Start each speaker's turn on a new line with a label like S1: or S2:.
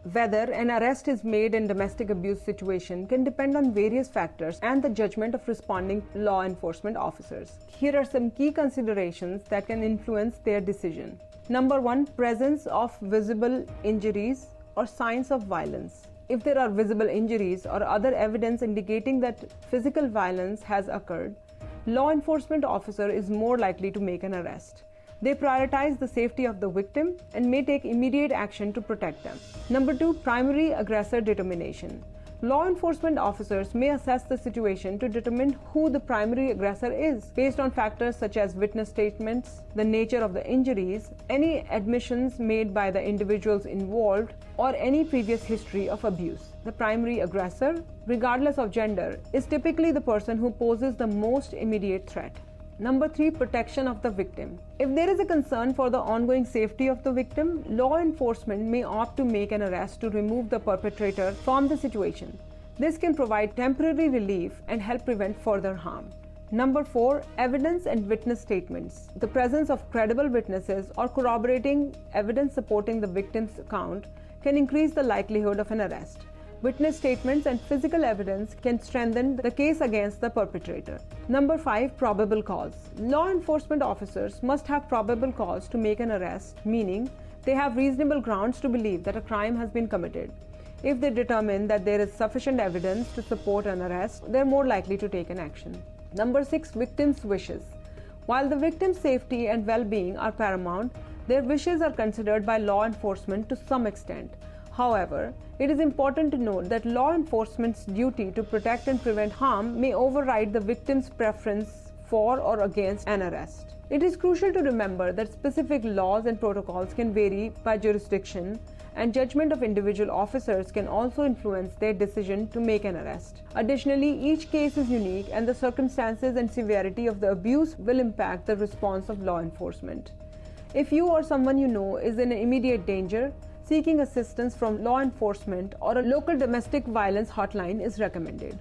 S1: Whether an arrest is made in domestic abuse situation can depend on various factors and the judgment of responding law enforcement officers. Here are some key considerations that can influence their decision. Number 1, presence of visible injuries or signs of violence. If there are visible injuries or other evidence indicating that physical violence has occurred, law enforcement officer is more likely to make an arrest. They prioritize the safety of the victim and may take immediate action to protect them. Number 2, primary aggressor determination. Law enforcement officers may assess the situation to determine who the primary aggressor is based on factors such as witness statements, the nature of the injuries, any admissions made by the individuals involved, or any previous history of abuse. The primary aggressor, regardless of gender, is typically the person who poses the most immediate threat. Number 3, protection of the victim. If there is a concern for the ongoing safety of the victim, law enforcement may opt to make an arrest to remove the perpetrator from the situation. This can provide temporary relief and help prevent further harm. Number 4, evidence and witness statements. The presence of credible witnesses or corroborating evidence supporting the victim's account can increase the likelihood of an arrest. Witness statements and physical evidence can strengthen the case against the perpetrator. Number 5, probable cause. Law enforcement officers must have probable cause to make an arrest, meaning they have reasonable grounds to believe that a crime has been committed. If they determine that there is sufficient evidence to support an arrest, they're more likely to take an action. Number 6, victims' wishes. While the victim's safety and well-being are paramount, their wishes are considered by law enforcement to some extent. However, it is important to note that law enforcement's duty to protect and prevent harm may override the victim's preference for or against an arrest. It is crucial to remember that specific laws and protocols can vary by jurisdiction, and judgment of individual officers can also influence their decision to make an arrest. Additionally, each case is unique, and the circumstances and severity of the abuse will impact the response of law enforcement. If you or someone you know is in immediate danger, seeking assistance from law enforcement or a local domestic violence hotline is recommended.